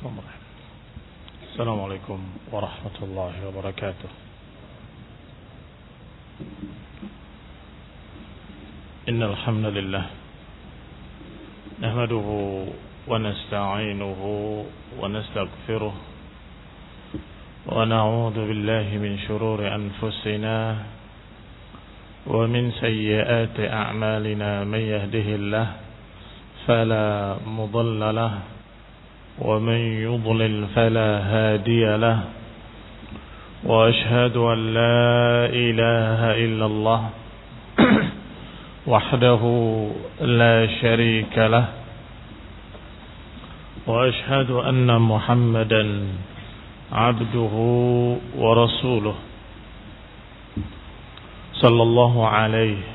Bismillahirrahmanirrahim. Assalamualaikum warahmatullahi wabarakatuh. Innal hamdalillah nahmaduhu wa nasta'inuhu wa nastaghfiruh wa na'udzu billahi min shururi anfusina wa min sayyiati a'malina man yahdihillahu fala mudilla lahu ومن يضلل فلا هادي له وأشهد أن لا إله إلا الله وحده لا شريك له وأشهد أن محمدا عبده ورسوله صلى الله عليه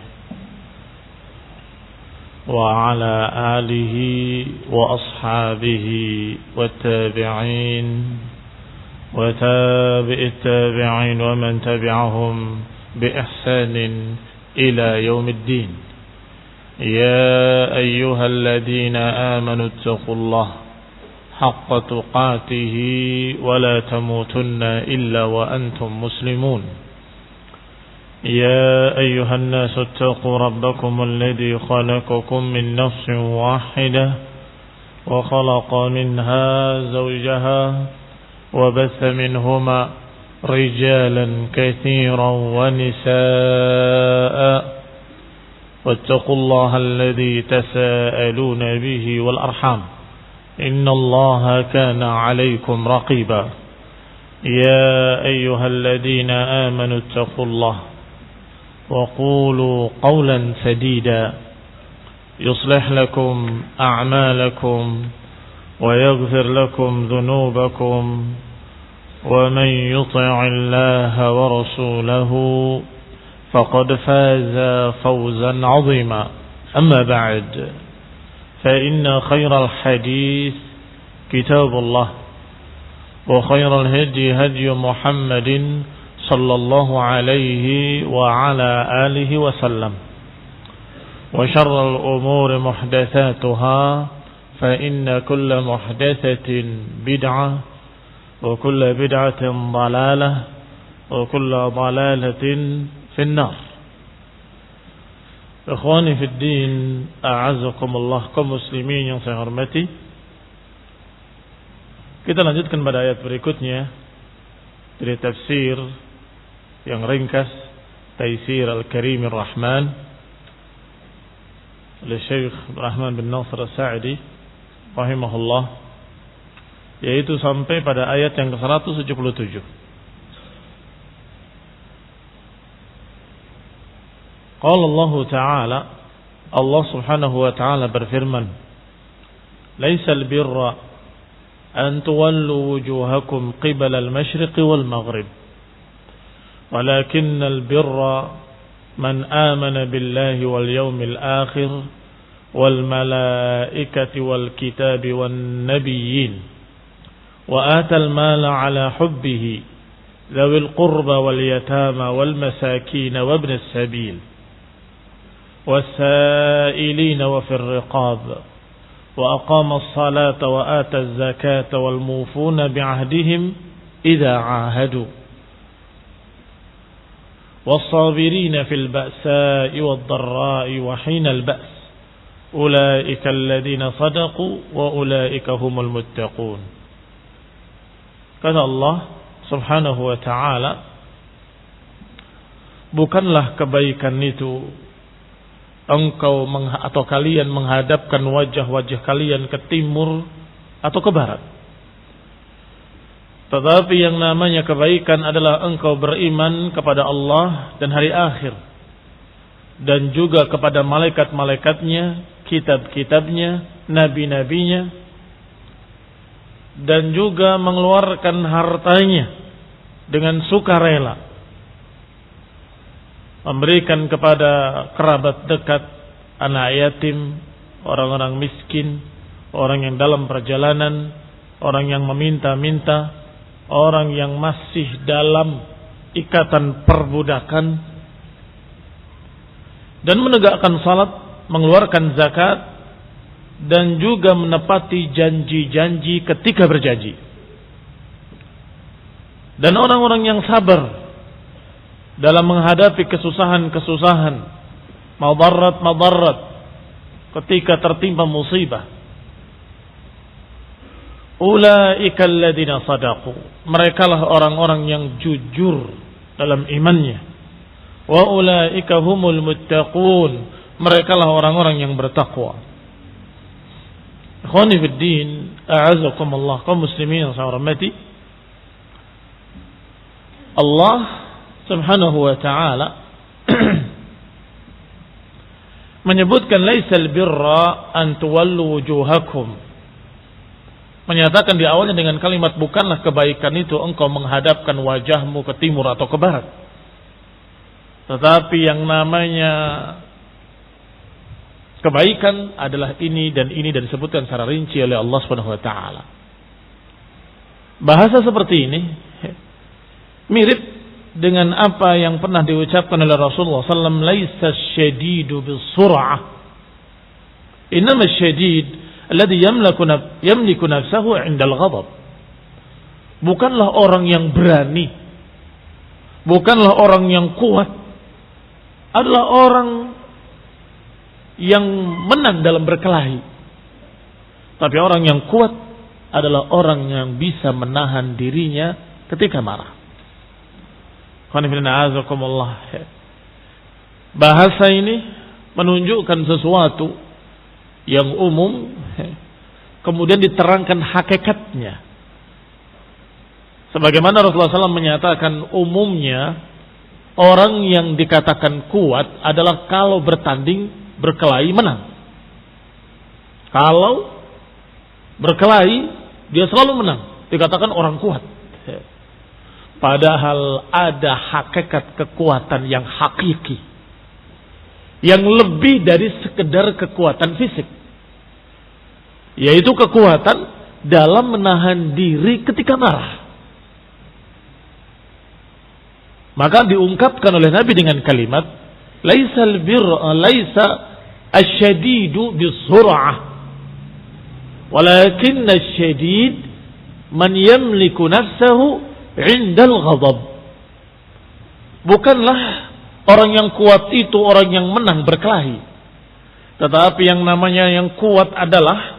وعلى آله وأصحابه والتابعين وتابع التابعين ومن تبعهم بإحسان إلى يوم الدين. يا أيها الذين آمنوا اتقوا الله حق تقاته ولا تموتن إلا وأنتم مسلمون. يا أيها الناس اتقوا ربكم الذي خلقكم من نفس واحدة وخلق منها زوجها وبث منهما رجالا كثيرا ونساء واتقوا الله الذي تساءلون به والأرحام إن الله كان عليكم رقيبا. يا أيها الذين آمنوا اتقوا الله وقولوا قولا سديدا يصلح لكم أعمالكم ويغفر لكم ذنوبكم ومن يطع الله ورسوله فقد فاز فوزا عظيما. أما بعد فإن خير الحديث كتاب الله وخير الهدي هدي محمد صلى الله عليه وعلى آله وسلم وشر الأمور محدثاتها فإن كل محدثة بدعة وكل بدعة ضلالة وكل ضلالة في النار. Ikhwani fi din, a'azzakumullah, kaum muslimin yang saya hormati. Kita lanjutkan pada ayat berikutnya dari tafsir yang ringkas Taisir Al-Karim Ar-Rahman oleh Syekh Rahman bin Nasr As-Sa'di rahimahullah, yaitu sampai pada ayat yang ke-177. Qala Allah Ta'ala, Allah Subhanahu wa Ta'ala berfirman, "Laisal birra an tuwallu wujuhakum qibala al-masyriq wal maghrib ولكن البر من آمن بالله واليوم الآخر والملائكة والكتاب والنبيين وآتى المال على حبه ذوي القربى واليتامى والمساكين وابن السبيل والسائلين وفي الرقاب وأقام الصلاة وآتى الزكاة والموفون بعهدهم إذا عاهدوا والصابرين في البأساء والضراء وحين البأس أولئك الذين صدقوا وأولئك هم المتقون." Kata Allah Subhanahu wa Ta'ala, bukanlah kebaikan itu engkau atau kalian menghadapkan wajah-wajah kalian ke timur atau ke barat. Tetapi yang namanya kebaikan adalah engkau beriman kepada Allah dan hari akhir, dan juga kepada malaikat-malaikatnya, kitab-kitabnya, nabi-nabinya, dan juga mengeluarkan hartanya dengan sukarela, memberikan kepada kerabat dekat, anak yatim, orang-orang miskin, orang yang dalam perjalanan, orang yang meminta-minta, orang yang masih dalam ikatan perbudakan, dan menegakkan salat, mengeluarkan zakat, dan juga menepati janji-janji ketika berjanji. Dan orang-orang yang sabar dalam menghadapi kesusahan-kesusahan, madarat-madarat ketika tertimpa musibah. Ulaika alladziina shadaqu. Merekalah orang-orang yang jujur dalam imannya. Wa ulaika humul muttaqun. Merekalah orang-orang yang bertakwa. Ikhwani fid din, a'azzakumullah, kaum muslimin yang saya hormati. Allah Subhanahu wa ta'ala menyebutkan laisal birra an tuwallu wujuhakum. Menyatakan di awalnya dengan kalimat bukanlah kebaikan itu engkau menghadapkan wajahmu ke timur atau ke barat. Tetapi yang namanya kebaikan adalah ini dan disebutkan secara rinci oleh Allah Subhanahu wa taala. Bahasa seperti ini mirip dengan apa yang pernah diucapkan oleh Rasulullah sallallahu alaihi wasallam, laisa syadidu bisur'ah. Innama syadid alladhi yamliku nafsahu 'inda al-ghadab. Bukanlah orang yang berani, bukanlah orang yang kuat, adalah orang yang menang dalam berkelahi. Tapi orang yang kuat adalah orang yang bisa menahan dirinya ketika marah. Bahasa ini menunjukkan sesuatu yang umum, kemudian diterangkan hakikatnya. Sebagaimana Rasulullah SAW menyatakan umumnya orang yang dikatakan kuat adalah kalau bertanding, berkelahi menang. Kalau berkelahi dia selalu menang, dikatakan orang kuat. Padahal ada hakikat kekuatan yang hakiki, yang lebih dari sekedar kekuatan fisik, yaitu kekuatan dalam menahan diri ketika marah. Maka diungkapkan oleh Nabi dengan kalimat laisal birra laisa asyadidu bisur'ah walakinna asyadid man yamliku nafsahu 'indal ghadab. Bukanlah orang yang kuat itu orang yang menang berkelahi, tetapi yang namanya yang kuat adalah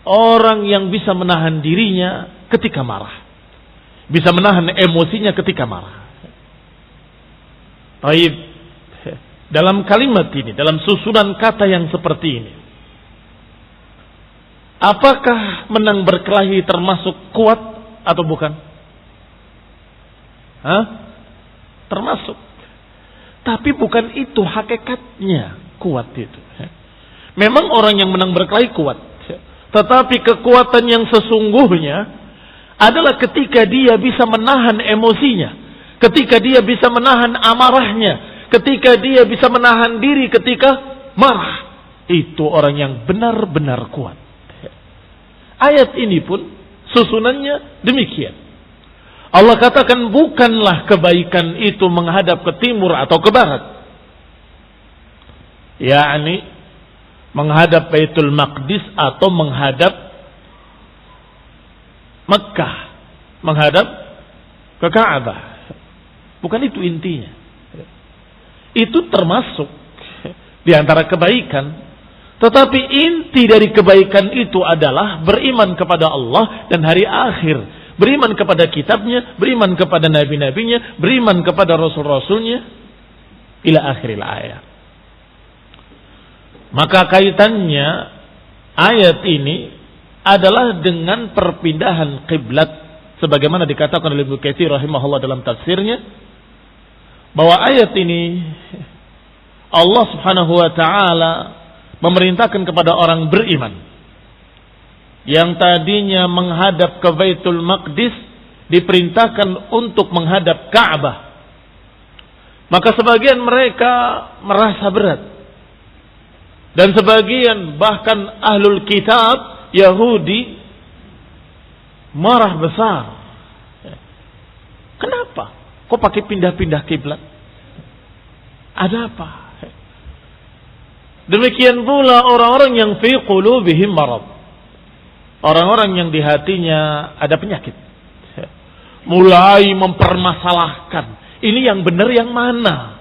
orang yang bisa menahan dirinya ketika marah, bisa menahan emosinya ketika marah. Baik, dalam kalimat ini, dalam susunan kata yang seperti ini, apakah menang berkelahi termasuk kuat atau bukan? Termasuk. Tapi bukan itu hakikatnya kuat itu. Memang orang yang menang berkelahi kuat, tetapi kekuatan yang sesungguhnya adalah ketika dia bisa menahan emosinya, ketika dia bisa menahan amarahnya, ketika dia bisa menahan diri ketika marah. Itu orang yang benar-benar kuat. Ayat ini pun susunannya demikian. Allah katakan bukanlah kebaikan itu menghadap ke timur atau ke barat, yakni menghadap Baitul Maqdis atau menghadap Mekah, menghadap ke Ka'bah. Bukan itu intinya. Itu termasuk di antara kebaikan, tetapi inti dari kebaikan itu adalah beriman kepada Allah dan hari akhir, beriman kepada kitabnya, beriman kepada nabi-nabinya, beriman kepada rasul-rasulnya, ila akhiril ayat. Maka kaitannya ayat ini adalah dengan perpindahan kiblat, sebagaimana dikatakan oleh Ibnu Katsir rahimahullah dalam tafsirnya, bahwa ayat ini Allah Subhanahu wa taala memerintahkan kepada orang beriman yang tadinya menghadap ke Baitul Maqdis diperintahkan untuk menghadap Ka'bah. Maka sebagian mereka merasa berat, dan sebagian bahkan ahlul kitab Yahudi marah besar. Kenapa? Kok pakai pindah-pindah kiblat? Ada apa? Demikian pula orang-orang yang fi qulubihim marad. Orang-orang yang di hatinya ada penyakit. Mulai mempermasalahkan, ini yang benar yang mana?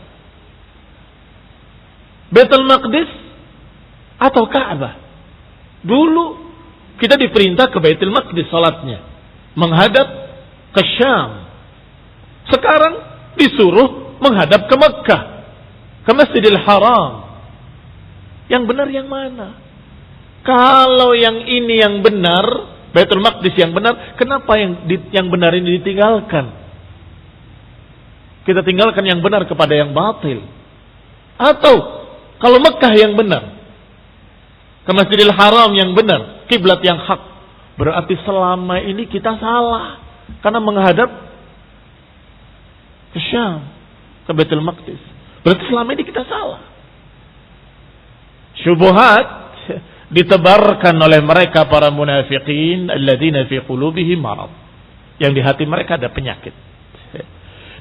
Baitul Maqdis atau Ka'bah? Dulu kita diperintah ke Baitul Maqdis salatnya, menghadap ke Syam. Sekarang disuruh menghadap ke Mekkah, ke Masjidil Haram. Yang benar yang mana? Kalau yang ini yang benar, Baitul Maqdis yang benar, kenapa yang benar ini ditinggalkan? Kita tinggalkan yang benar kepada yang batil. Atau kalau Mekkah yang benar, ke Masjidil Haram yang benar, kiblat yang hak, berarti selama ini kita salah karena menghadap ke Syam, ke Baitul Maqdis. Berarti selama ini kita salah. Syubhat ditebarkan oleh mereka para munafiqin alladzina fi qulubihim marad, yang di hati mereka ada penyakit.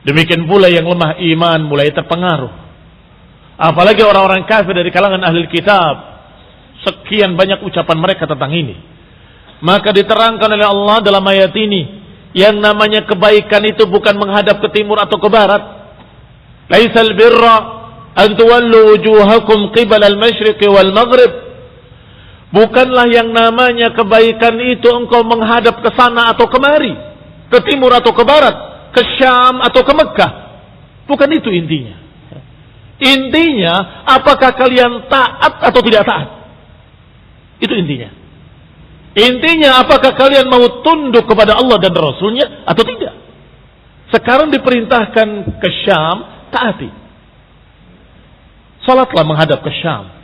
Demikian pula yang lemah iman mulai terpengaruh, apalagi orang-orang kafir dari kalangan ahli kitab. Sekian banyak ucapan mereka tentang ini. Maka diterangkan oleh Allah dalam ayat ini, yang namanya kebaikan itu bukan menghadap ke timur atau ke barat. Laisal birra an tuwallu wujuhakum qibala al-masyriq wal maghrib. Bukanlah yang namanya kebaikan itu engkau menghadap ke sana atau kemari, ke timur atau ke barat, ke Syam atau ke Mekkah. Bukan itu intinya. Intinya, apakah kalian taat atau tidak taat? Itu intinya. Intinya, apakah kalian mau tunduk kepada Allah dan Rasulnya atau tidak? Sekarang diperintahkan ke Syam, taati. Salatlah menghadap ke Syam.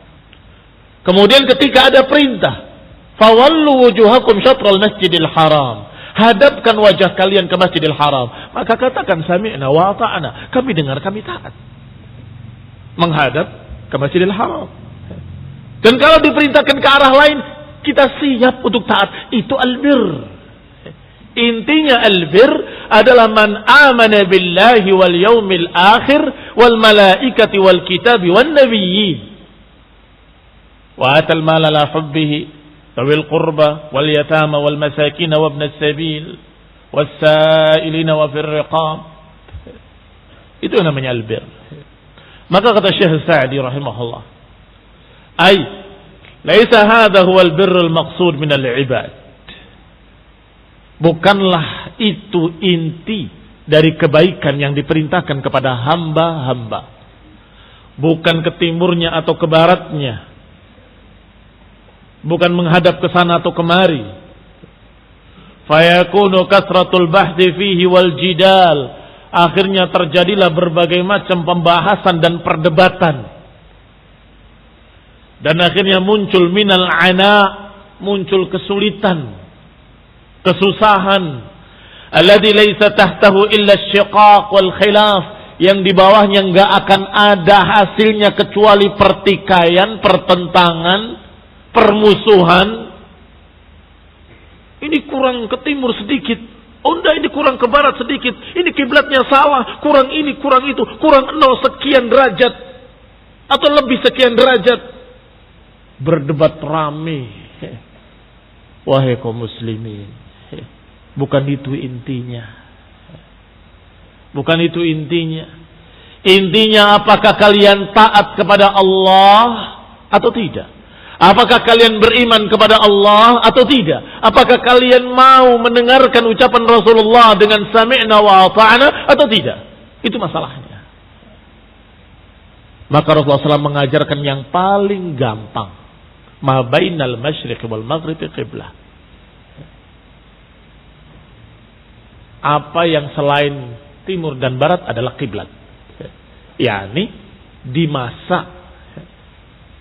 Kemudian ketika ada perintah, fawallu wujuhakum syatral masjidil haram, hadapkan wajah kalian ke Masjidil Haram, maka katakan sami'na wa ata'na, kami dengar, kami taat. Menghadap ke Masjidil Haram. Dan kalau diperintahkan ke arah lain, kita siap untuk taat. Itu albir. Intinya albir adalah man amana billahi wal yaumil akhir wal malaikati wal kitabi wan nabiyyin. Wa atal mala la hubbihi tawil qurba wal yatama wal masakin wa ibn as-sabil was sa'ilina wa fir riqab. Itu namanya albir. Maka kata Syekh Sa'di rahimahullah, ay laisa hadha huwa al-birr al-maqsud min al-ibad. Bukanlah itu inti dari kebaikan yang diperintahkan kepada hamba-hamba. Bukan ke timurnya atau ke baratnya. Bukan menghadap ke sana atau kemari. Fayakunu kasratul bahthi fihi wal jidal. Akhirnya terjadilah berbagai macam pembahasan dan perdebatan. Dan akhirnya muncul minal ana, muncul kesulitan, kesusahan. Alladzi laisa tahtahu illa asyiqaq wal khilaf, yang di bawahnya enggak akan ada hasilnya kecuali pertikaian, pertentangan, permusuhan. Ini kurang ke timur sedikit, oh enggak, ini kurang ke barat sedikit, ini kiblatnya salah, kurang ini, kurang itu, kurang 0 sekian derajat atau lebih sekian derajat. Berdebat rame. Wahai kaum muslimin, bukan itu intinya. Bukan itu intinya. Intinya apakah kalian taat kepada Allah atau tidak? Apakah kalian beriman kepada Allah atau tidak? Apakah kalian mau mendengarkan ucapan Rasulullah dengan sami'na wa ata'na atau tidak? Itu masalahnya. Maka Rasulullah SAW mengajarkan yang paling gampang. Ma bainal masyriq wal maghrib qiblah. Apa yang selain timur dan barat adalah kiblat. yakni di masa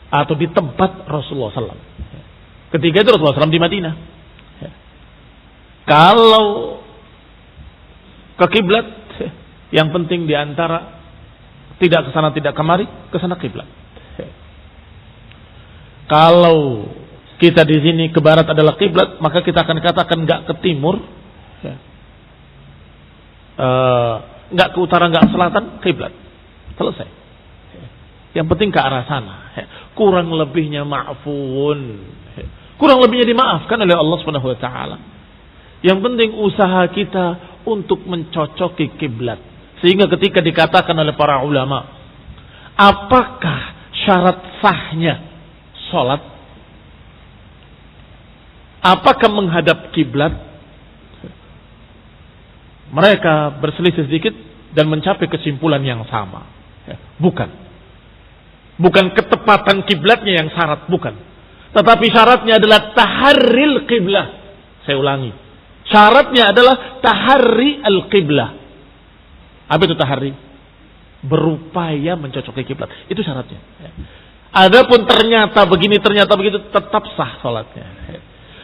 atau di tempat Rasulullah SAW. Ketika itu Rasulullah SAW di Madinah. Kalau ke kiblat, yang penting di antara tidak ke sana tidak kemari, ke sana kiblat. Kalau kita di sini ke barat adalah kiblat, maka kita akan katakan enggak ke timur, enggak ke utara, enggak ke selatan, kiblat. Selesai. Yang penting ke arah sana. Kurang lebihnya ma'fun. Kurang lebihnya dimaafkan oleh Allah Subhanahu wa taala. Yang penting usaha kita untuk mencocoki kiblat. Sehingga ketika dikatakan oleh para ulama, apakah syarat sahnya salat? Apakah menghadap kiblat? Mereka berselisih sedikit dan mencapai kesimpulan yang sama. Bukan. Bukan ketepatan kiblatnya yang syarat, bukan. Tetapi syaratnya adalah taharril qiblah. Saya ulangi. Syaratnya adalah taharri al-qiblah. Apa itu taharri? Berupaya mencocoki kiblat. Itu syaratnya. Adapun ternyata begini, ternyata begitu, tetap sah salatnya.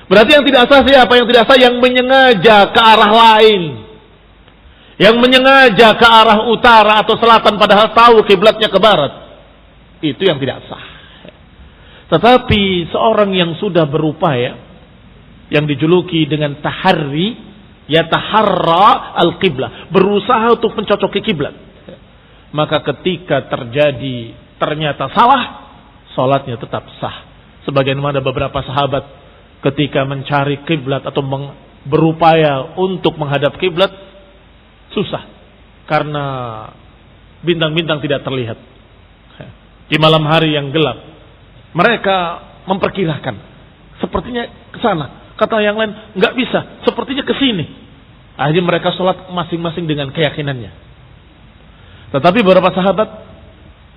Berarti yang tidak sah siapa? Yang tidak sah yang menyengaja ke arah lain. Yang menyengaja ke arah utara atau selatan padahal tahu kiblatnya ke barat. Itu yang tidak sah. Tetapi seorang yang sudah berupaya, yang dijuluki dengan taharri, ya taharra al-qiblah, berusaha untuk mencocoki kiblat, maka ketika terjadi ternyata salah, salatnya tetap sah. Sebagaimana beberapa sahabat ketika mencari kiblat atau berupaya untuk menghadap kiblat, susah karena bintang-bintang tidak terlihat. Di malam hari yang gelap, mereka memperkirakan sepertinya ke sana. Kata yang lain, nggak bisa, sepertinya ke sini. Akhirnya mereka sholat masing-masing dengan keyakinannya. Tetapi beberapa sahabat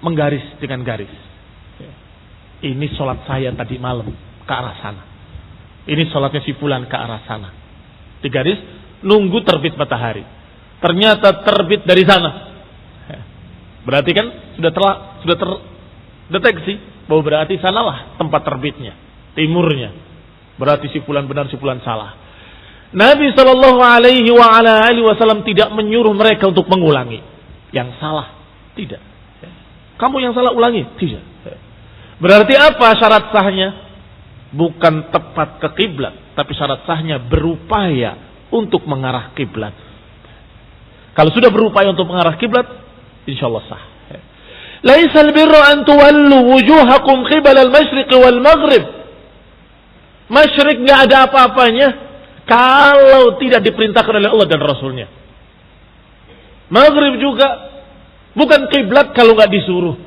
menggaris dengan garis. Ini sholat saya tadi malam ke arah sana. Ini sholatnya si fulan ke arah sana. Digaris, nunggu terbit matahari. Ternyata terbit dari sana. Berarti kan sudah terdeteksi bahwa berarti sanalah tempat terbitnya, timurnya. Berarti si fulan benar, si fulan salah. Nabi sallallahu alaihi wasallam tidak menyuruh mereka untuk mengulangi. Yang salah tidak. Kamu yang salah ulangi, tidak. Berarti apa syarat sahnya? Bukan tepat ke kiblat, tapi syarat sahnya berupaya untuk mengarah kiblat. Kalau sudah berupaya untuk mengarah kiblat, insyaallah sah. Laisal birra an tuwallu wujuhakum qibala al-masyriq wal maghrib. Masyriq enggak ada apa-apanya kalau tidak diperintahkan oleh Allah dan Rasulnya. Maghrib juga bukan kiblat kalau enggak disuruh.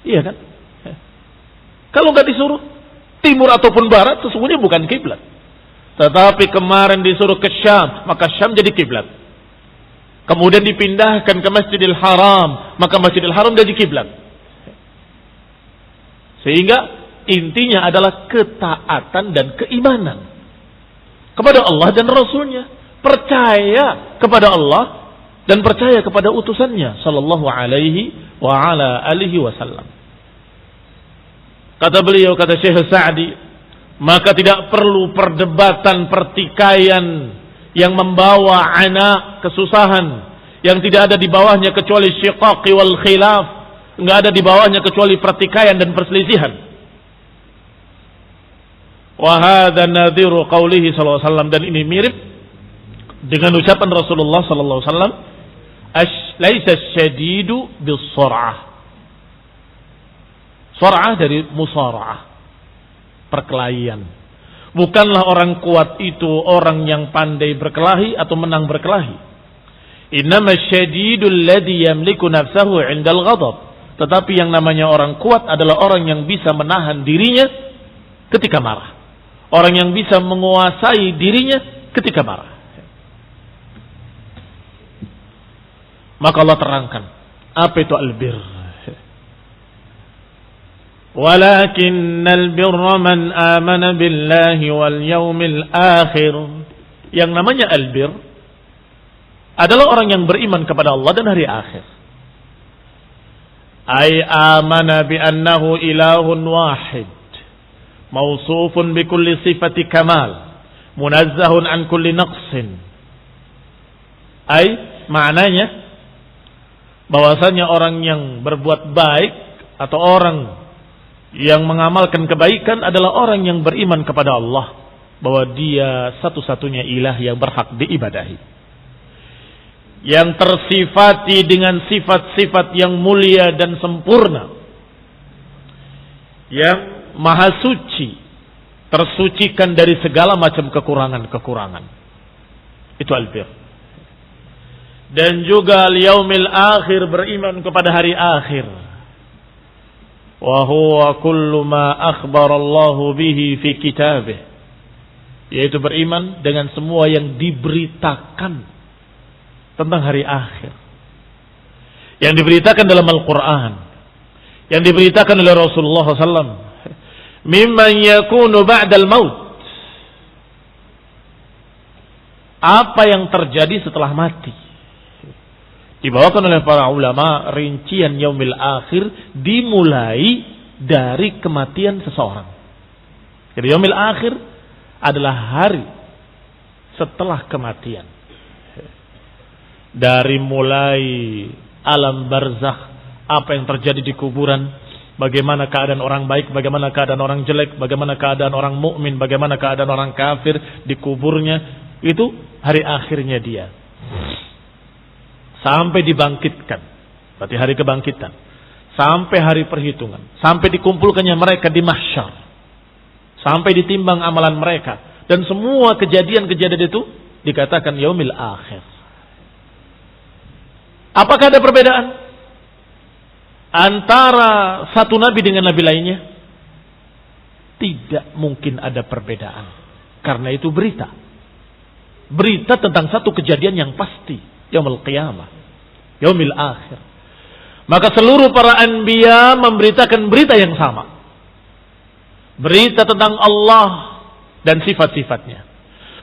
Iya kan? Kalau enggak disuruh, timur ataupun barat sesungguhnya bukan kiblat. Tetapi kemarin disuruh ke Syam, maka Syam jadi kiblat. Kemudian dipindahkan ke Masjidil Haram, maka Masjidil Haram jadi kiblat. Sehingga intinya adalah ketaatan dan keimanan kepada Allah dan Rasulnya. Percaya kepada Allah dan percaya kepada utusannya sallallahu alaihi wa ala alihi wasallam. Kata beliau, kata Syekh Sa'di, maka tidak perlu perdebatan, pertikaian yang membawa anak kesusahan, yang tidak ada di bawahnya kecuali syiqaqi wal khilaf, enggak ada di bawahnya kecuali pertikaian dan perselisihan. Wa hadza nadhiru qaulihi sallallahu alaihi wasallam, dan ini mirip dengan ucapan Rasulullah sallallahu alaihi wasallam, laisa syadidu bis-sur'ah. Sur'ah dari musara'ah, perkelahian. Bukanlah orang kuat itu orang yang pandai berkelahi atau menang berkelahi. Innama syadidul ladzi yamliku nafsahu 'indal ghadab. Tetapi yang namanya orang kuat adalah orang yang bisa menahan dirinya ketika marah. Orang yang bisa menguasai dirinya ketika marah. Maka Allah terangkan, apa itu albir? Walakinnal birra man amana billahi wal yawmil akhir. Yang namanya albir adalah orang yang beriman kepada Allah dan hari akhir. Ay amana bi annahu ilahun wahid, mausufun bi kulli sifati kamal, munazzahun an kulli naqsin. Ay maknanya bahwasanya orang yang berbuat baik atau orang yang mengamalkan kebaikan adalah orang yang beriman kepada Allah, bahwa dia satu-satunya ilah yang berhak diibadahi, yang tersifati dengan sifat-sifat yang mulia dan sempurna, yang maha suci, tersucikan dari segala macam kekurangan-kekurangan. Itu albir. Dan juga al-yaumil akhir, beriman kepada hari akhir. Wa huwa kullu ma akhbarallahu bihi fi kitabih, yaitu beriman dengan semua yang diberitakan tentang hari akhir, yang diberitakan dalam Al-Quran, yang diberitakan oleh Rasulullah SAW, mimman yakunu ba'dal maut, apa yang terjadi setelah mati. Dibawakan oleh para ulama rincian yaumil akhir dimulai dari kematian seseorang. Jadi yaumil akhir adalah hari setelah kematian. Dari mulai alam barzakh, apa yang terjadi di kuburan, bagaimana keadaan orang baik, bagaimana keadaan orang jelek, bagaimana keadaan orang mukmin, bagaimana keadaan orang kafir di kuburnya, itu hari akhirnya dia. Sampai dibangkitkan, berarti hari kebangkitan, sampai hari perhitungan, sampai dikumpulkannya mereka di mahsyar, sampai ditimbang amalan mereka, dan semua kejadian-kejadian itu dikatakan yaumil akhir. Apakah ada perbedaan antara satu nabi dengan nabi lainnya? Tidak mungkin ada perbedaan. Karena itu berita. Berita tentang satu kejadian yang pasti. Yaumul qiyamah. Yaumil akhir. Maka seluruh para anbiya memberitakan berita yang sama. Berita tentang Allah dan sifat-sifatnya.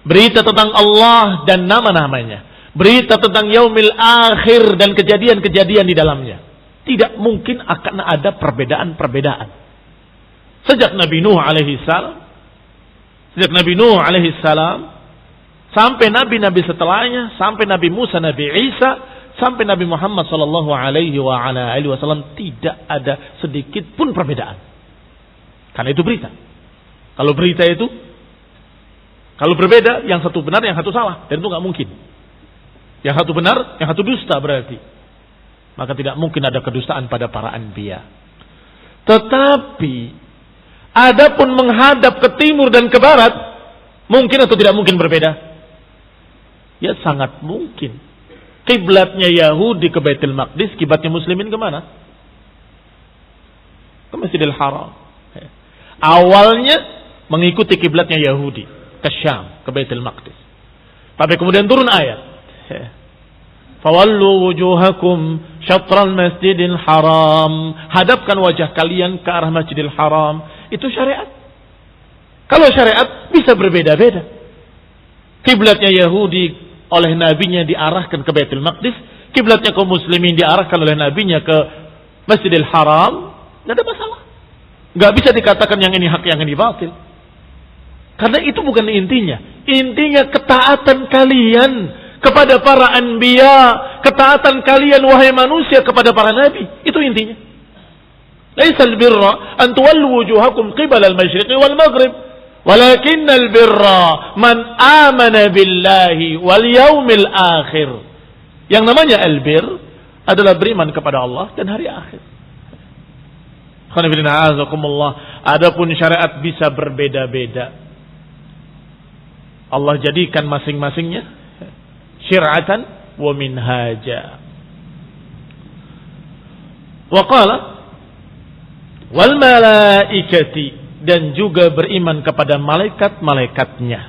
Berita tentang Allah dan nama-namanya. Berita tentang yaumil akhir dan kejadian-kejadian di dalamnya. Tidak mungkin akan ada perbedaan-perbedaan. Sejak Nabi Nuh alaihi salam, sampai nabi-nabi setelahnya, sampai Nabi Musa, Nabi Isa, sampai Nabi Muhammad sallallahu alaihi wasallam, tidak ada sedikit pun perbedaan. Karena itu berita. Kalau berita itu, kalau berbeda, yang satu benar, yang satu salah, dan itu nggak mungkin. Yang satu benar, yang satu dusta berarti. Maka tidak mungkin ada kedustaan pada para anbiya. Tetapi adapun menghadap ke timur dan ke barat, mungkin atau tidak mungkin berbeda? Ya sangat mungkin. Kiblatnya Yahudi ke Baitul Maqdis, kiblatnya Muslimin kemana? Ke Masjidil Haram. Awalnya mengikuti kiblatnya Yahudi ke Syam, ke Baitul Maqdis. Tapi kemudian turun ayat. Fawallu wujuhakum syatral masjidil haram. Hadapkan wajah kalian ke arah Masjidil Haram. Itu syariat. Kalau syariat bisa berbeda-beda. Kiblatnya Yahudi oleh nabinya diarahkan ke Baitul Maqdis. Kiblatnya kaum muslimin diarahkan oleh nabinya ke Masjidil Haram. Tidak ada masalah. Gak bisa dikatakan yang ini hak, yang ini batil. Karena itu bukan intinya. Intinya ketaatan kalian kepada para anbiya, ketaatan kalian wahai manusia kepada para nabi. Itu intinya. Laisal birra an tuwallu wujuhakum qibala al-masyriqi wal maghrib, walakinnal birra man amana billahi wal yaumil akhir. Yang namanya albir adalah beriman kepada Allah dan hari akhir. Adapun syariat bisa berbeda-beda. Allah jadikan masing-masingnya syir'atan wa minhaja. Wa qala wal malaikati, dan juga beriman kepada malaikat-malaikatnya.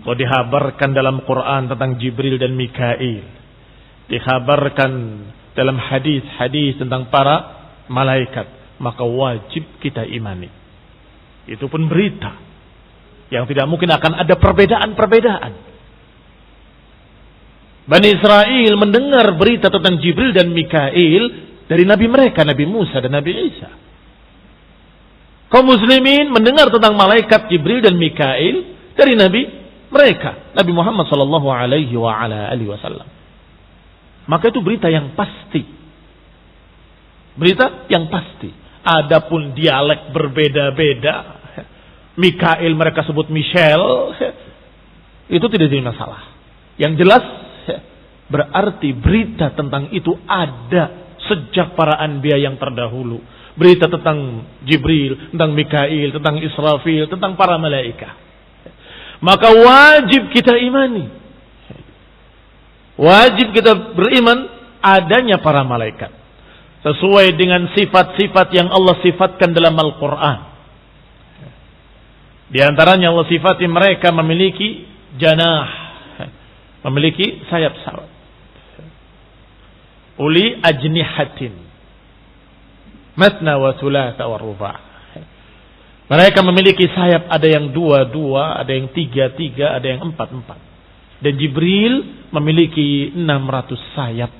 Kalau dihabarkan dalam Quran tentang Jibril dan Mikail, dihabarkan dalam hadis-hadis tentang para malaikat, maka wajib kita imani. Itu pun berita yang tidak mungkin akan ada perbedaan-perbedaan. Bani Israel mendengar berita tentang Jibril dan Mikail dari nabi mereka, Nabi Musa dan Nabi Isa. Kaum muslimin mendengar tentang malaikat Jibril dan Mikail dari nabi mereka, Nabi Muhammad sallallahu alaihi wasallam. Maka itu berita yang pasti. Berita yang pasti. Adapun dialek berbeda-beda, Mikail mereka sebut Michel, itu tidak jadi masalah. Yang jelas berarti berita tentang itu ada sejak para anbiya yang terdahulu. berita tentang Jibril, tentang Mikail, tentang Israfil, tentang para malaikat. Maka wajib kita imani. Wajib kita beriman adanya para malaikat. Sesuai dengan sifat-sifat yang Allah sifatkan dalam Al-Quran. Di antaranya Allah sifati mereka memiliki janah, memiliki sayap-sayap. Uli ajnihatin, matna wa thulatha wa ruba'. Mereka memiliki sayap, ada yang 2, ada yang 3, ada yang 4. Dan Jibril memiliki 600 sayap.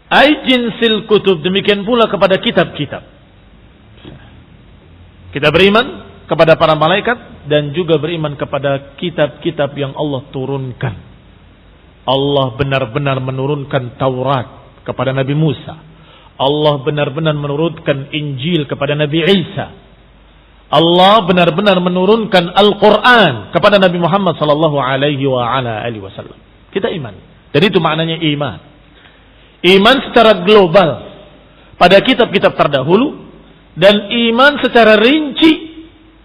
Ai jinsil kutub, demikian pula kepada kitab-kitab. Kita beriman kepada para malaikat dan juga beriman kepada kitab-kitab yang Allah turunkan. Allah benar-benar menurunkan Taurat kepada Nabi Musa. Allah benar-benar menurunkan Injil kepada Nabi Isa. Allah benar-benar menurunkan Al-Quran kepada Nabi Muhammad sallallahu alaihi wasallam. Kita iman. Jadi itu maknanya iman. Iman secara global pada kitab-kitab terdahulu dan iman secara rinci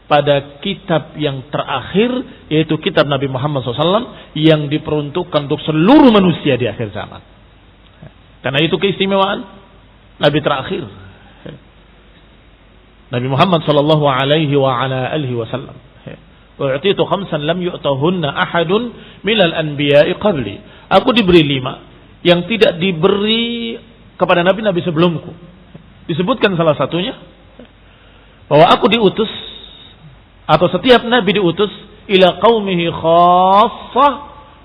pada kitab yang terakhir, yaitu kitab Nabi Muhammad SAW yang diperuntukkan untuk seluruh manusia di akhir zaman. Karena itu keistimewaan Nabi terakhir, Nabi Muhammad sallallahu alaihi wasallam. U'titu khamsan lam yu'tahunna ahadun minal anbiya'i qabli. Aku diberi 5 yang tidak diberi kepada nabi-nabi sebelumku. Disebutkan salah satunya bahwa aku diutus, atau setiap nabi diutus ila qaumihi khassah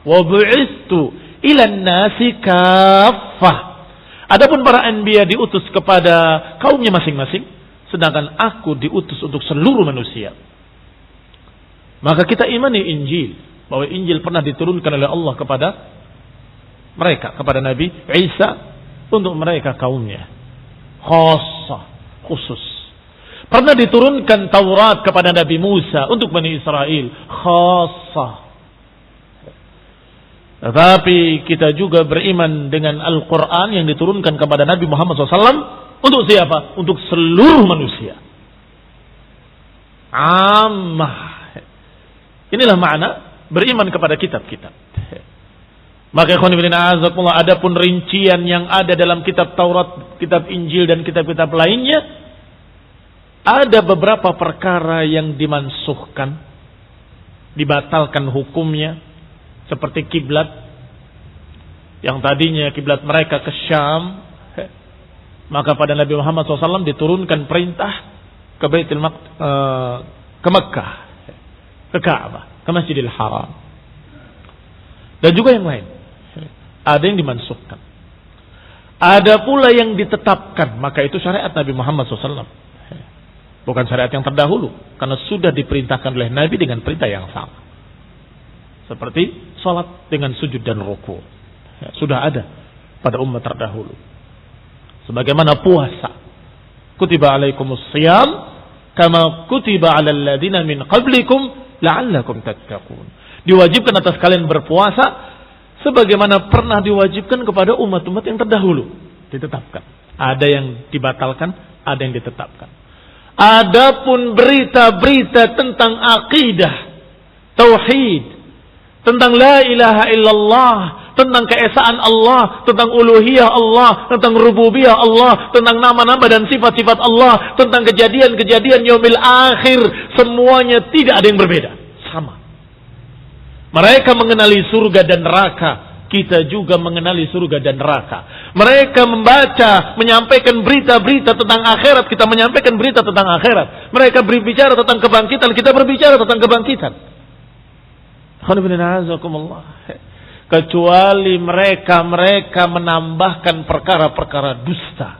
wa bu'istu ila an-nasi kaffah. Adapun para anbiya diutus kepada kaumnya masing-masing, sedangkan aku diutus untuk seluruh manusia. Maka kita imani Injil, bahwa Injil pernah diturunkan oleh Allah kepada mereka, kepada Nabi Isa untuk mereka kaumnya. Khassah, khusus. Pernah diturunkan Taurat kepada Nabi Musa untuk Bani Israel. Khassah. Tetapi kita juga beriman dengan Al-Quran yang diturunkan kepada Nabi Muhammad SAW. Untuk siapa? Untuk seluruh manusia. Ammah. Inilah makna beriman kepada kitab-kitab. Maka ikhwan fillah azakumullah, adapun rincian yang ada dalam kitab Taurat, kitab Injil dan kitab-kitab lainnya, ada beberapa perkara yang dimansuhkan, dibatalkan hukumnya, seperti kiblat yang tadinya kiblat mereka ke Syam, maka pada Nabi Muhammad SAW diturunkan perintah ke ke Mekah, ke Ka'bah, ke Masjidil Haram, dan juga yang lain. Ada yang dimansuhkan, ada pula yang ditetapkan. Maka itu syariat Nabi Muhammad SAW, bukan syariat yang terdahulu, karena sudah diperintahkan oleh Nabi dengan perintah yang sama. Seperti salat dengan sujud dan ruku, sudah ada pada umat terdahulu. Sebagaimana puasa, kutiba alaikumus shiyam kama kutiba alal ladina min qablikum la'allakum tattaqun. Diwajibkan atas kalian berpuasa sebagaimana pernah diwajibkan kepada umat-umat yang terdahulu. Ditetapkan. Ada yang dibatalkan, ada yang ditetapkan. Adapun berita-berita tentang akidah, tauhid, tentang la ilaha illallah, tentang keesaan Allah, tentang uluhiyah Allah, tentang rububiyah Allah, tentang nama-nama dan sifat-sifat Allah, tentang kejadian-kejadian yaumil akhir, semuanya tidak ada yang berbeda, sama. Mereka mengenali surga dan neraka, kita juga mengenali surga dan neraka. Mereka membaca, menyampaikan berita-berita tentang akhirat, kita menyampaikan berita tentang akhirat. Mereka berbicara tentang kebangkitan, kita berbicara tentang kebangkitan. Kecuali mereka menambahkan perkara-perkara dusta,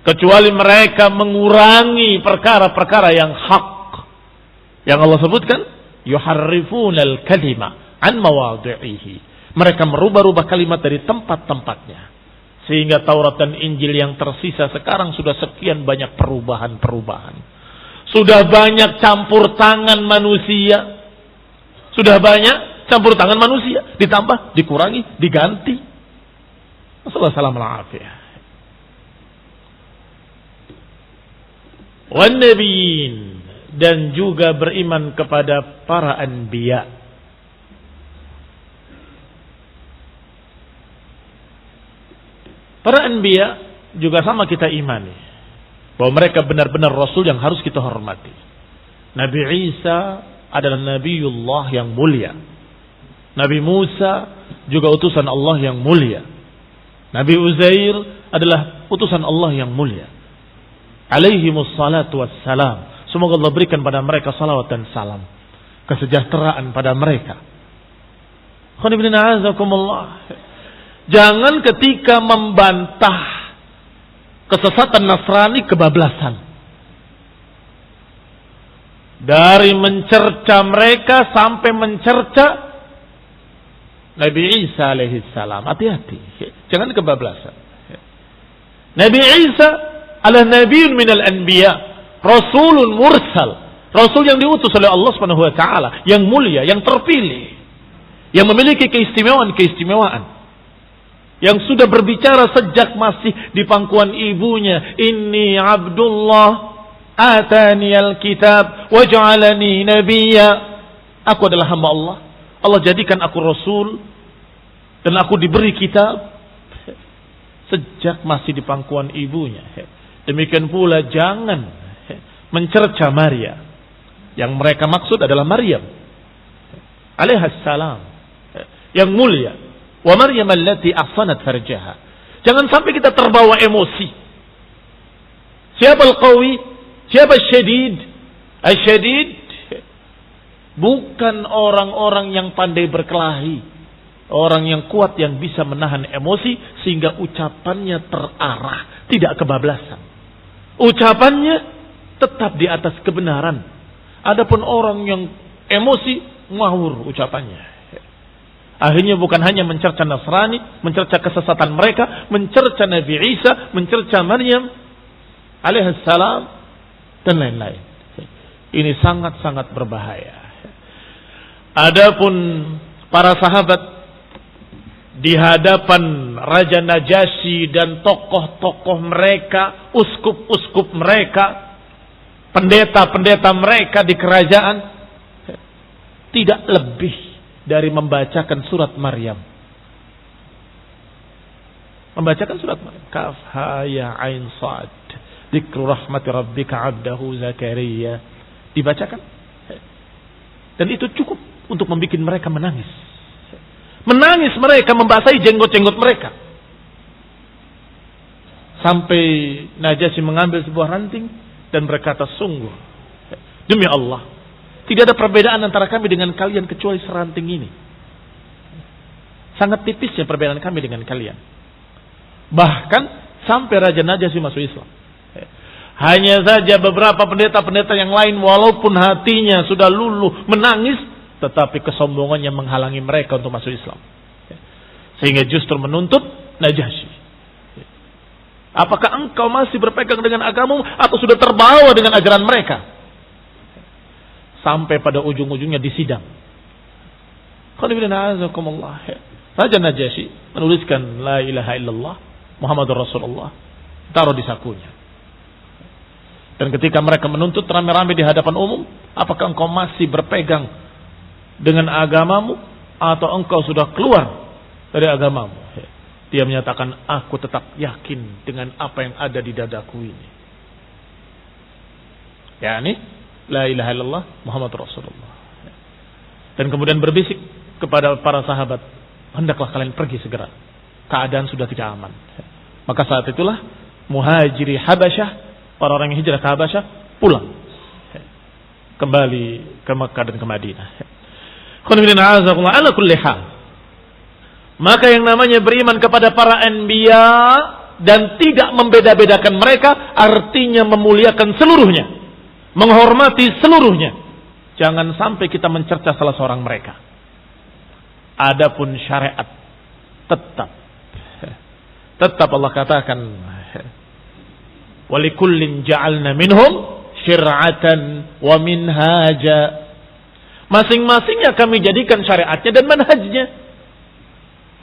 kecuali mereka mengurangi perkara-perkara yang hak yang Allah sebutkan, yuharrifunal kalima an mawadhi'ihi. Mereka merubah-rubah kalimat dari tempat-tempatnya, sehingga Taurat dan Injil yang tersisa sekarang sudah sekian banyak perubahan-perubahan, sudah banyak campur tangan manusia, sudah banyak campur tangan manusia, ditambah, dikurangi, diganti. Assalamualaikum. Wan nabiyyin, dan juga beriman kepada para anbiya. Para anbiya juga sama kita imani bahwa mereka benar-benar rasul yang harus kita hormati. Nabi Isa adalah nabiullah yang mulia. Nabi Musa juga utusan Allah yang mulia. Nabi Uzair adalah utusan Allah yang mulia. Alaihimus salatu wassalam. Semoga Allah berikan pada mereka salawat dan salam, kesejahteraan pada mereka. Jangan ketika membantah kesesatan Nasrani kebablasan. Dari mencerca mereka sampai mencerca Nabi Isa alaihissalam. Hati-hati, jangan kebablasan. Nabi Isa adalah nabiyyun minal anbiya, rasulun mursal, rasul yang diutus oleh Allah Subhanahu wa taala, yang mulia, yang terpilih, yang memiliki keistimewaan, yang sudah berbicara sejak masih di pangkuan ibunya, inni abdullah ataniyal kitab waj'alani nabiyya, aku adalah hamba Allah, Allah jadikan aku rasul dan aku diberi kitab sejak masih di pangkuan ibunya. Demikian pula jangan mencerca Maria. Yang mereka maksud adalah Maryam alaihassalam yang mulia. Wa Maryam allati ahsanat farjaha. Jangan sampai kita terbawa emosi. Siapa al-qawi? Siapa al-syadid? Al-syadid bukan orang-orang yang pandai berkelahi. Orang yang kuat yang bisa menahan emosi sehingga ucapannya terarah, tidak kebablasan. Ucapannya tetap di atas kebenaran. Adapun orang yang emosi, ngawur ucapannya. Akhirnya bukan hanya mencerca Nasrani, mencerca kesesatan mereka, mencerca Nabi Isa, mencerca Maryam alaihissalam dan lain-lain. Ini sangat-sangat berbahaya. Adapun para sahabat di hadapan Raja Najasyi dan tokoh-tokoh mereka, uskup-uskup mereka, pendeta-pendeta mereka di kerajaan, tidak lebih dari membacakan surat Maryam. Membacakan surat Maryam. Kaf ha ya ain sad. Dzikru rahmati rabbika 'abdahu Zakaria. Dibacakan. Dan itu cukup untuk membuat mereka menangis. Menangis mereka, membasahi jenggot-jenggot mereka. Sampai Najasyi mengambil sebuah ranting dan berkata, sungguh, demi Allah, tidak ada perbedaan antara kami dengan kalian kecuali seranting ini. Sangat tipisnya perbedaan kami dengan kalian. Bahkan sampai Raja Najasyi masuk Islam. Hanya saja beberapa pendeta-pendeta yang lain walaupun hatinya sudah luluh menangis, tetapi kesombongannya menghalangi mereka untuk masuk Islam. Sehingga justru menuntut Najasyi. Apakah engkau masih berpegang dengan agamamu atau sudah terbawa dengan ajaran mereka? Sampai pada ujung-ujungnya disidang. Raja Najasyi menuliskan la ilaha illallah Muhammadur Rasulullah, taruh di sakunya. Dan ketika mereka menuntut rame-rame di hadapan umum, apakah engkau masih berpegang dengan agamamu atau engkau sudah keluar dari agamamu? Dia menyatakan, aku tetap yakin dengan apa yang ada di dadaku ini. Yani la ilaha illallah Muhammad Rasulullah. Dan kemudian berbisik kepada para sahabat, hendaklah kalian pergi segera, keadaan sudah tidak aman. Maka saat itulah muhajiri Habasyah, para orang yang hijrah ke Habasyah, pulang kembali ke Makkah dan ke Madinah. Ala kulli hal, maka yang namanya beriman kepada para anbiya dan tidak membeda-bedakan mereka, artinya memuliakan seluruhnya, menghormati seluruhnya. Jangan sampai kita mencerca salah seorang mereka. Adapun syariat tetap Allah katakan, walikullin ja'alna minhum syir'atan wa minhaja. Masing-masingnya kami jadikan syariatnya dan manhajnya.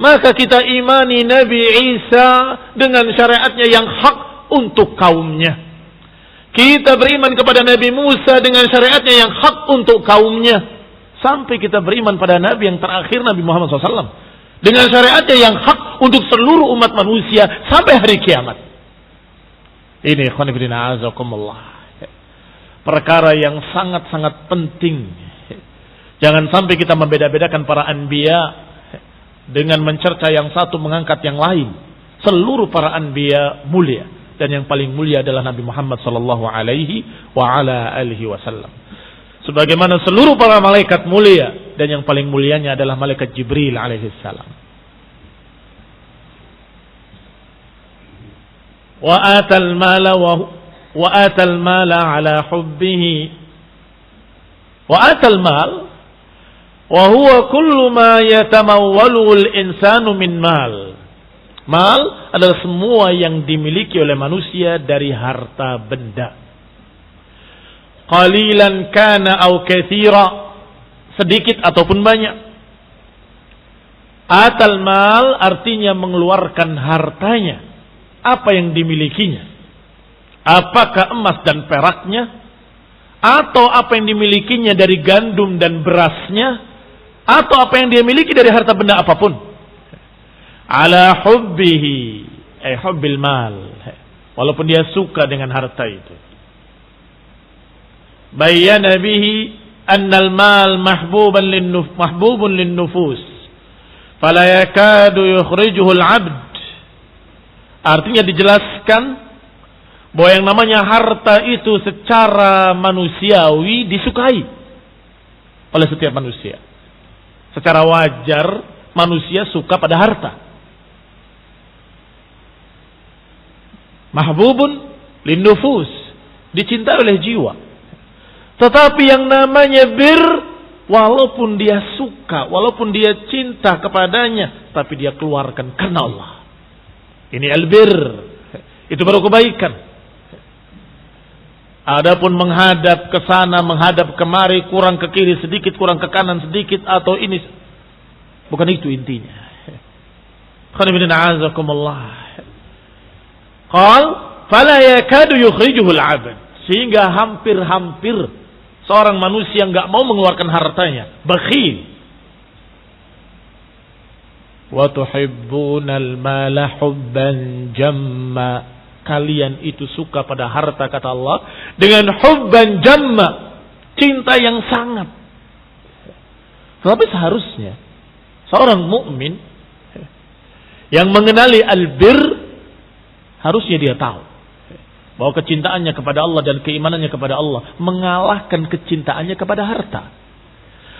Maka kita imani Nabi Isa dengan syariatnya yang hak untuk kaumnya. Kita beriman kepada Nabi Musa dengan syariatnya yang hak untuk kaumnya. Sampai kita beriman pada Nabi yang terakhir, Nabi Muhammad SAW. Dengan syariatnya yang hak untuk seluruh umat manusia sampai hari kiamat. Ini khonibidina azakumullah. Perkara yang sangat-sangat penting. Jangan sampai kita membeda-bedakan para anbiya dengan mencerca yang satu mengangkat yang lain. Seluruh para anbiya mulia, dan yang paling mulia adalah Nabi Muhammad sallallahu alaihi wa ala alihi wasallam. Sebagaimana seluruh para malaikat mulia, dan yang paling mulianya adalah malaikat Jibril alaihi salam. Wa atal mala ala hubbihi. Wa atal mal wa huwa kullu ma yatamawwalu al-insanu min mal. Mal adalah semua yang dimiliki oleh manusia dari harta benda. Qalilan kana aw katsira, sedikit ataupun banyak. Atal mal artinya mengeluarkan hartanya, apa yang dimilikinya. Apakah emas dan peraknya, atau apa yang dimilikinya dari gandum dan berasnya, atau apa yang dia miliki dari harta benda apapun. Ala hubbihi, hubbil mal, walaupun dia suka dengan harta itu. Bayyana bihi annal mal mahbubun lin-nufus fala yakadu yukhrijuhu al-'abd. Artinya dijelaskan bahwa yang namanya harta itu secara manusiawi disukai oleh setiap manusia. Secara wajar manusia suka pada harta. Mahbubun linnufus, dicintai oleh jiwa. Tetapi yang namanya bir, walaupun dia suka, walaupun dia cinta kepadanya, tapi dia keluarkan karena Allah. Ini albir, itu baru kebaikan. Adapun menghadap ke sana, menghadap kemari, kurang ke kiri sedikit, kurang ke kanan sedikit, atau ini, bukan itu intinya. Qal fala yakadu yukhrijuhu al-'abd, sehingga hampir-hampir seorang manusia enggak mau mengeluarkan hartanya, bakhil. Wa tuhibbunal mala hubban jamma, kalian itu suka pada harta, kata Allah, dengan hubban jamma, cinta yang sangat. Tetapi seharusnya seorang mukmin yang mengenali albir, harusnya dia tahu bahwa kecintaannya kepada Allah dan keimanannya kepada Allah mengalahkan kecintaannya kepada harta.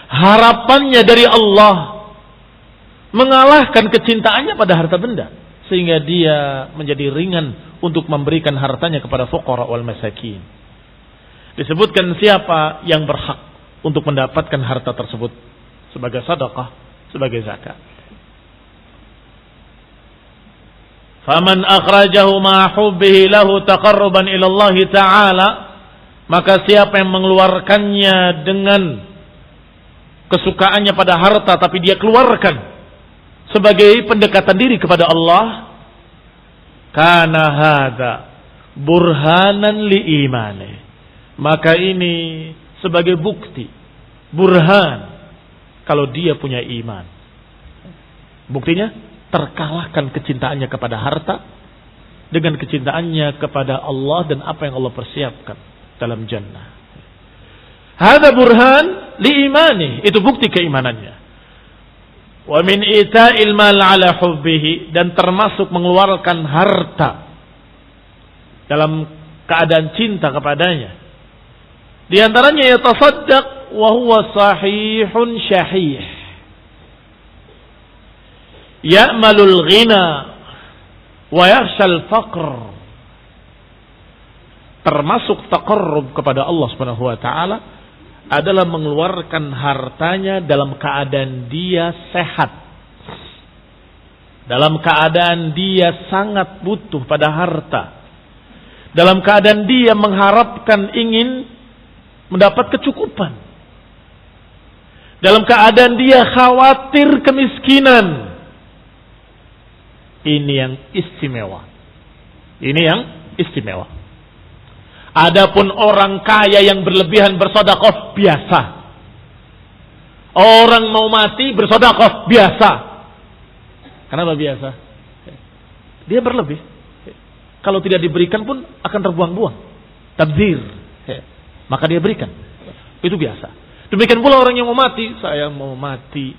Harapannya dari Allah mengalahkan kecintaannya pada harta benda, sehingga dia menjadi ringan untuk memberikan hartanya kepada fuqara wal masakin. Disebutkan siapa yang berhak untuk mendapatkan harta tersebut sebagai sedekah, sebagai zakat. Faman akhrajahu ma hubbihi lahu taqarruban ila Allah Ta'ala, maka siapa yang mengeluarkannya dengan kesukaannya pada harta, tapi dia keluarkan sebagai pendekatan diri kepada Allah, kana hadza burhanan li imani, maka ini sebagai bukti, burhan, kalau dia punya iman. Buktinya terkalahkan kecintaannya kepada harta dengan kecintaannya kepada Allah dan apa yang Allah persiapkan dalam jannah. Hadza burhan li imani, itu bukti keimanannya. Wa min ita'il mal ala hubbihi, dan termasuk mengeluarkan harta dalam keadaan cinta kepadanya. Di antaranya yatasaddaq wa huwa sahihun syahih, ya'malul ghina wa yakhshal faqr. Termasuk taqarrub kepada Allah Subhanahu wa taala adalah mengeluarkan hartanya dalam keadaan dia sehat, dalam keadaan dia sangat butuh pada harta, dalam keadaan dia mengharapkan ingin mendapat kecukupan. dalam keadaan dia khawatir kemiskinan. Ini yang istimewa. Ini yang istimewa. Adapun orang kaya yang berlebihan bersedekah biasa. Orang mau mati bersedekah biasa. Kenapa biasa? Dia berlebih. Kalau tidak diberikan pun akan terbuang-buang. Tabdzir. Maka dia berikan. Itu biasa. Demikian pula orang yang mau mati. Saya mau mati.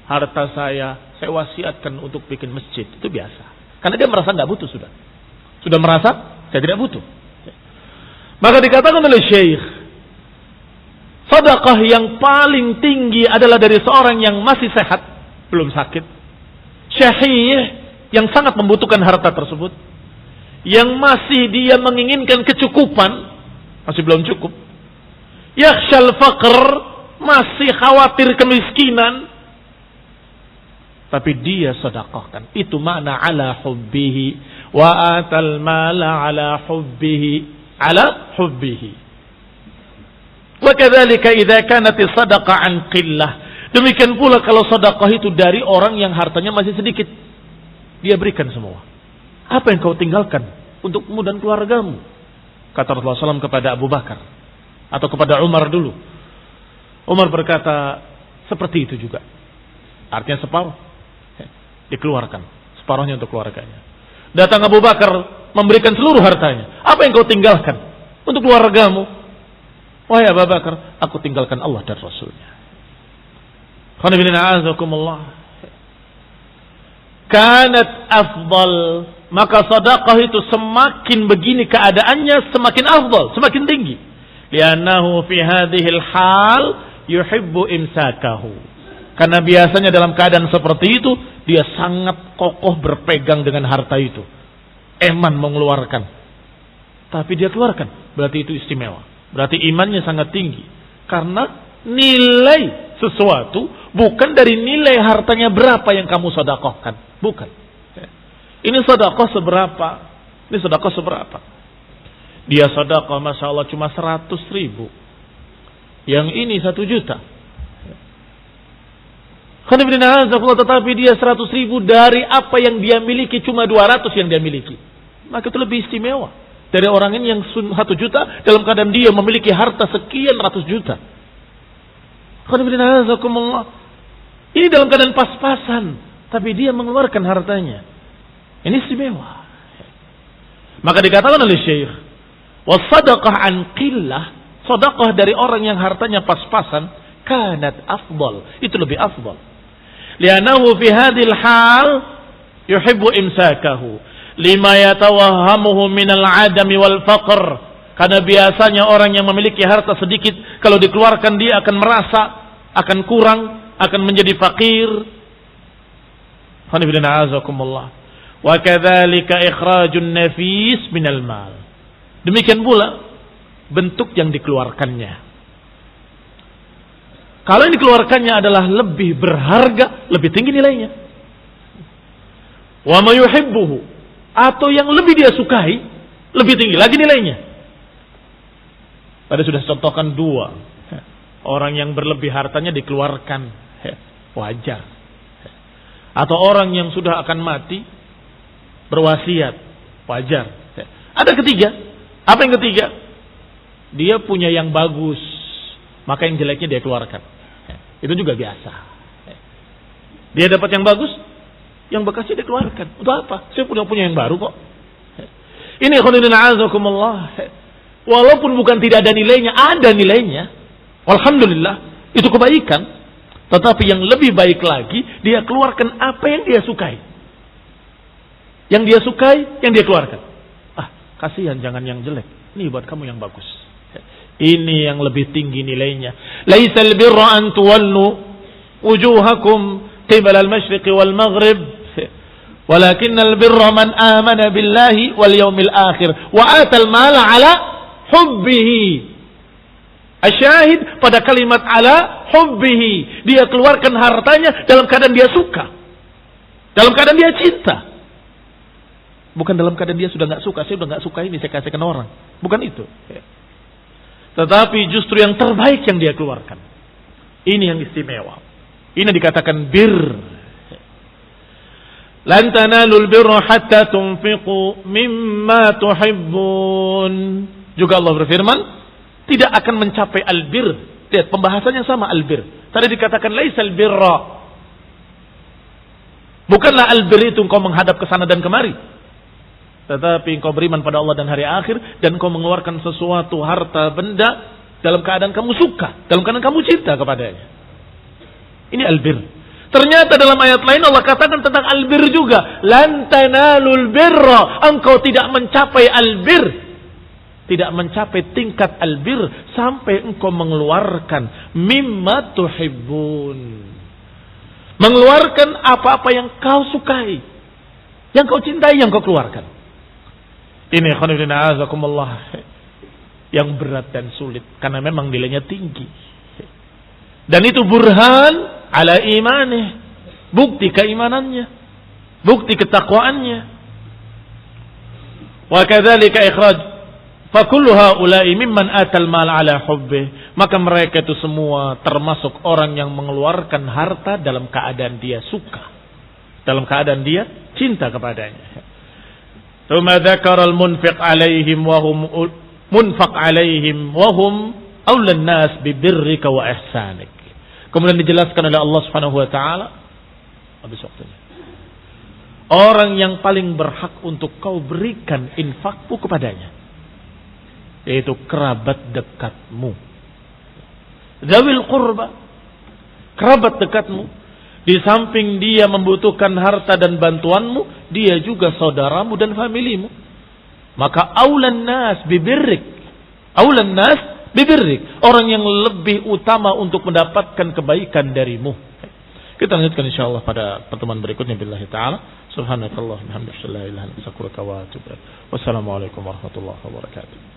Harta saya wasiatkan untuk bikin masjid. Itu biasa. Karena dia merasa nggak butuh sudah. Sudah merasa saya tidak butuh. Maka dikatakan oleh Syekh, sedekah yang paling tinggi adalah dari seorang yang masih sehat, belum sakit. Syahih yang sangat membutuhkan harta tersebut. Yang masih dia menginginkan kecukupan, masih belum cukup. Yakhshal faqr, masih khawatir kemiskinan. Tapi dia sedekahkan. Itu makna ala hubbihi. Wa atal mala ala hubbihi. Ala hubbihi. Wa kadzalika idza kanat sadaqah an qillah. Demikian pula kalau sedekah itu dari orang yang hartanya masih sedikit. Dia berikan semua. Apa yang kau tinggalkan untukmu dan keluargamu? Kata Rasulullah SAW kepada Abu Bakar. Atau kepada Umar dulu. Umar berkata, seperti itu juga. Artinya separuh. Dikeluarkan. Separuhnya untuk keluarganya. Datang Abu Bakar memberikan seluruh hartanya. Apa yang kau tinggalkan untuk keluargamu? Wahai Abu Bakar, aku tinggalkan Allah dan Rasulnya. Kanat afdal. Maka sedekah itu semakin begini keadaannya semakin afdal, semakin tinggi. Li'annahu fi hadhil hal yuhibbu imsakahu. Karena biasanya dalam keadaan seperti itu dia sangat kokoh berpegang dengan harta itu. Eman mengeluarkan. Tapi dia keluarkan. Berarti itu istimewa. Berarti imannya sangat tinggi. Karena nilai sesuatu bukan dari nilai hartanya berapa yang kamu sedekahkan. Bukan. Ini sedekah seberapa? Ini sedekah seberapa? Dia sedekah Masya Allah cuma 100.000. Yang ini 1 juta. Tetapi dia 100.000 dari apa yang dia miliki cuma 200 yang dia miliki. Maka itu lebih istimewa dari orang ini yang 1 juta dalam keadaan dia memiliki harta sekian ratus juta. Ini dalam keadaan pas-pasan, tapi dia mengeluarkan hartanya. Ini istimewa. Maka dikatakan oleh Syekh, wasadaqah an qillah, sedekah dari orang yang hartanya pas-pasan, kanat afdal, itu lebih afdal. Li'annahu fi hadhil hal yuhibbu imsakahu lima yatawahhamuhu minal adami wal faqr. Karena biasanya orang yang memiliki harta sedikit kalau dikeluarkan dia akan merasa akan kurang, akan menjadi fakir. Wa kadzalika ikhrajun nafis minal mal. Demikian pula bentuk yang dikeluarkannya. Kalau yang dikeluarkannya adalah lebih berharga, lebih tinggi nilainya. Wa ma yuhibbuhu, atau yang lebih dia sukai, lebih tinggi lagi nilainya. Tadi sudah contohkan 2. Orang yang berlebih hartanya dikeluarkan, wajar. Atau orang yang sudah akan mati berwasiat, wajar. Ada ketiga. Apa yang ketiga? Dia punya yang bagus, maka yang jeleknya dia keluarkan. Itu juga biasa. Dia dapat yang bagus, yang bekasnya dia keluarkan. Untuk apa? Saya punya yang baru kok. Ini khonidina azakumullah. Walaupun bukan tidak ada nilainya, ada nilainya. Alhamdulillah, itu kebaikan. Tetapi yang lebih baik lagi, dia keluarkan apa yang dia sukai. Yang dia sukai, yang dia keluarkan. Kasihan, jangan yang jelek. Ini buat kamu yang bagus. Ini yang lebih tinggi nilainya. Laisal birra an tuwallu wujuhakum qibala al-masyriq wal maghrib, walakinnal birra man amana billahi wal yawmil akhir wa atal mala ala hubbihi. Asyahid pada kalimat ala hubbihi, dia keluarkan hartanya dalam keadaan dia suka, dalam keadaan dia cinta. Bukan dalam keadaan dia sudah nggak suka, saya sudah nggak suka ini, saya kasihkan orang. Bukan itu. Tetapi justru yang terbaik yang dia keluarkan. Ini yang istimewa. Ini dikatakan bir. Lan tanalul birra hatta tunfiqu mimma tuhibbun. Juga Allah berfirman, tidak akan mencapai albir. Lihat, pembahasannya sama albir. Tadi dikatakan laisal birra. Bukanlah albir itu engkau menghadap ke sana dan kemari. Tetapi engkau beriman pada Allah dan hari akhir, dan engkau mengeluarkan sesuatu harta benda dalam keadaan kamu suka, dalam keadaan kamu cinta kepadanya. Ini albir. Ternyata dalam ayat lain Allah katakan tentang albir juga. Lan tanalul birra. Engkau tidak mencapai albir. Tidak mencapai tingkat albir sampai engkau mengeluarkan mimma tuhibbun. Mengeluarkan apa-apa yang kau sukai. Yang kau cintai, yang kau keluarkan. Ini khonifina azakumullah. Yang berat dan sulit. Karena memang nilainya tinggi. Dan itu burhan ala imanih, bukti keimanannya, bukti ketakwaannya. Wa kadzalika ikhraj fa kullu haula'i mimman atal mal ala hubbih. Maka mereka itu semua termasuk orang yang mengeluarkan harta dalam keadaan dia suka, dalam keadaan dia cinta kepadanya. Tsumma dzakara al-munfiq 'alaihim wa hum munfaq 'alaihim wa hum awlan nas bi birrika wa ihsanik. Kemudian dijelaskan oleh Allah Subhanahu wa taala, habis waktunya. Orang yang paling berhak untuk kau berikan infakmu kepadanya, yaitu kerabat dekatmu. Zawil qurba, kerabat dekatmu. Di samping dia membutuhkan harta dan bantuanmu, dia juga saudaramu dan familimu. Maka aulan nas bibirrik. Aulan nas bibirrik, orang yang lebih utama untuk mendapatkan kebaikan darimu. Kita lanjutkan insyaallah pada pertemuan berikutnya billahi taala. Subhanakallah wa bihamdika la ilaha illa anta astaghfiruka wa atubu ilaik. Wassalamualaikum warahmatullahi wabarakatuh.